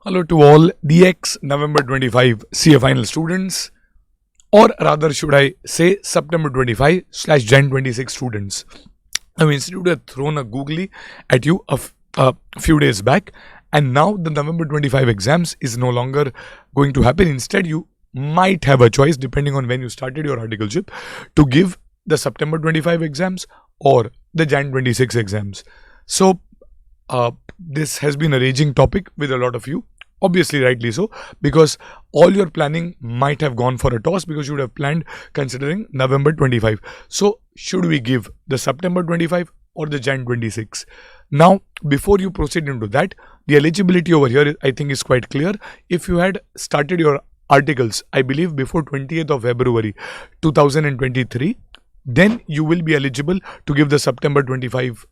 Hello to all DX November 25 CA final students, or rather should I say September 25/Jan 26 students. Our institute had thrown a googly at you a few days back, and now the November 25 exams is no longer going to happen. Instead, you might have a choice depending on when you started your articleship to give the September 25 exams or the Jan 26 exams. So this has been a raging topic with a lot of you. Obviously, rightly so, because all your planning might have gone for a toss because you would have planned considering November 25. So, should we give the September 25 or the Jan 26? Now, before you proceed into that, the eligibility over here I think is quite clear. If you had started your articles, I believe before 20th of February 2023, then you will be eligible to give the September 25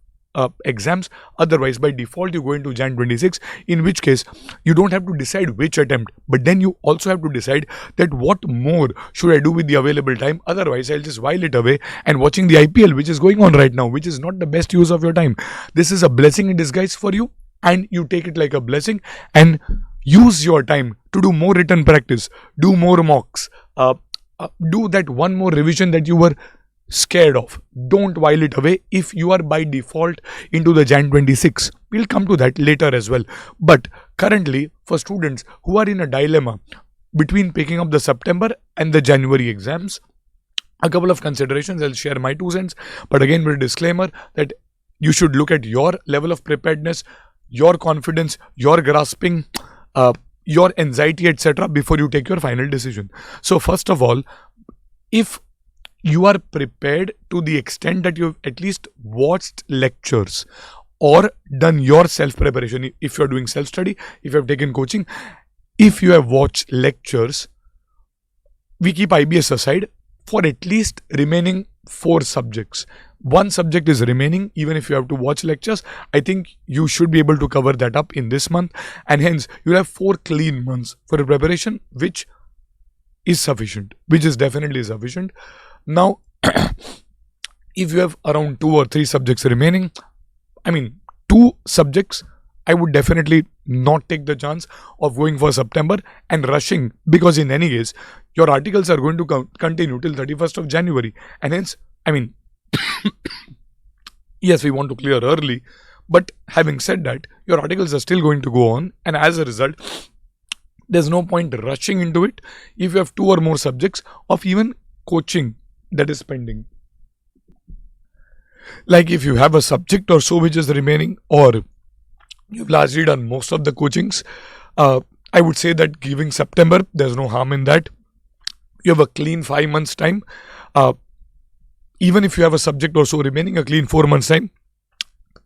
exams. Otherwise, by default, you go into Jan 26, in which case you don't have to decide which attempt, but then you also have to decide that what more should I do with the available time. Otherwise, I'll just while it away and watching the IPL, which is going on right now, which is not the best use of your time. This is a blessing in disguise for you, and you take it like a blessing and use your time to do more written practice, do more mocks, do that one more revision that you were scared of. Don't while it away if you are by default into the Jan 26. We'll come to that later as well. But currently, for students who are in a dilemma between picking up the September and the January exams, a couple of considerations. I'll share my 2 cents, but again with a disclaimer that you should look at your level of preparedness, your confidence, your grasping, your anxiety, etc. before you take your final decision. So first of all, if you are prepared to the extent that you've at least watched lectures or done your self-preparation, if you're doing self-study, if you have taken coaching, if you have watched lectures, we keep IBS aside for at least remaining 4 subjects. 1 subject is remaining, even if you have to watch lectures. I think you should be able to cover that up in this month, and hence you'll have 4 clean months for a preparation, which is sufficient, which is definitely sufficient. Now, if you have around 2 or 3 subjects remaining, 2 subjects, I would definitely not take the chance of going for September and rushing, because in any case, your articles are going to continue till 31st of January. And hence, yes, we want to clear early, but having said that, your articles are still going to go on, and as a result, there's no point rushing into it if you have 2 or more subjects of even coaching that is pending. Like if you have a subject or so which is remaining, or you've largely done most of the coachings, I would say that giving September, there's no harm in that. You have a clean 5 months time. Even if you have a subject or so remaining, a clean 4 months time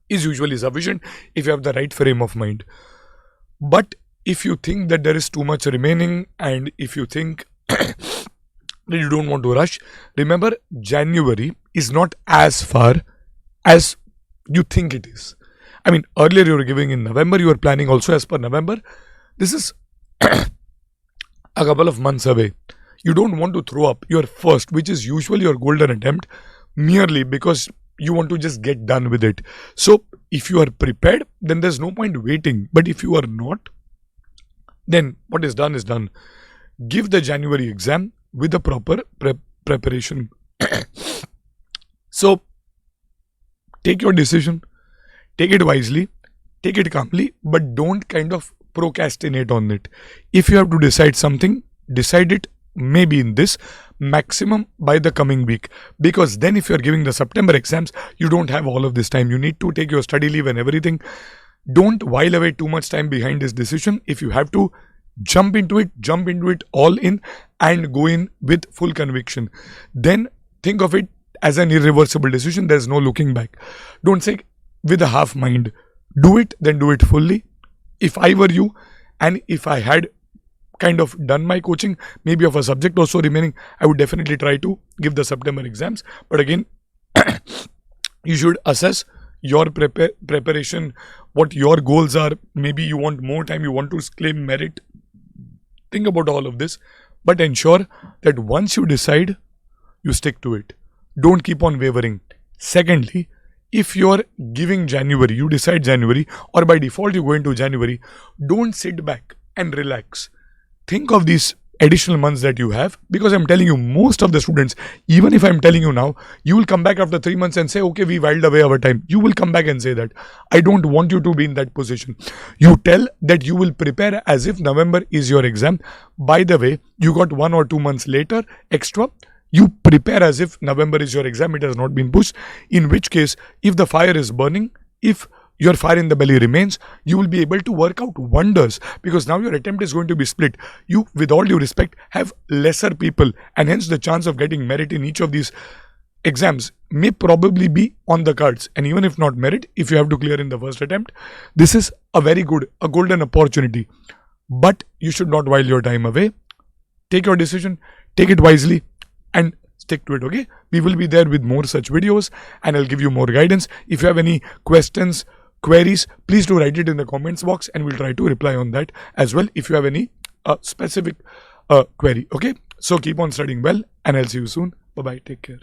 is usually sufficient if you have the right frame of mind. But if you think that there is too much remaining, and if you think that you don't want to rush, remember January is not as far as you think it is. Earlier you were giving in November, you were planning also as per November. This is a couple of months away. You don't want to throw up your first, which is usually your golden attempt, merely because you want to just get done with it. So if you are prepared, then there's no point waiting. But if you are not, then what is done is done. Give the January exam with the proper preparation. So take your decision, take it wisely, take it calmly, but don't kind of procrastinate on it. If you have to decide something, decide it maybe in this, maximum by the coming week, because then if you're giving the September exams, you don't have all of this time. You need to take your study leave and everything. Don't while away too much time behind this decision. If you have to jump into it all in and go in with full conviction. Then think of it as an irreversible decision. There's no looking back. Don't say with a half mind. Do it, then do it fully. If I were you, and if I had kind of done my coaching, maybe of a subject also remaining, I would definitely try to give the September exams. But again, you should assess your preparation, what your goals are. Maybe you want more time, you want to claim merit. Think about all of this, but ensure that once you decide, you stick to it. Don't keep on wavering. Secondly, if you're giving January, you decide January, or by default you go into January, don't sit back and relax. Think of these additional months that you have, because I'm telling you, most of the students, even if I'm telling you now, you will come back after 3 months and say, okay, we whiled away our time. You will come back and say that. I don't want you to be in that position. You tell that you will prepare as if November is your exam. By the way, you got 1 or 2 months later extra. You prepare as if November is your exam. It has not been pushed. In which case, if the fire is burning, if your fire in the belly remains, you will be able to work out wonders, because now your attempt is going to be split. You, with all due respect, have lesser people, and hence the chance of getting merit in each of these exams may probably be on the cards. And even if not merit, if you have to clear in the first attempt, this is a golden opportunity. But you should not while your time away. Take your decision, take it wisely, and stick to it, okay? We will be there with more such videos, and I'll give you more guidance. If you have any questions, queries, please do write it in the comments box, and we'll try to reply on that as well if you have any specific query, okay? So keep on studying well, and I'll see you soon. Bye bye, take care.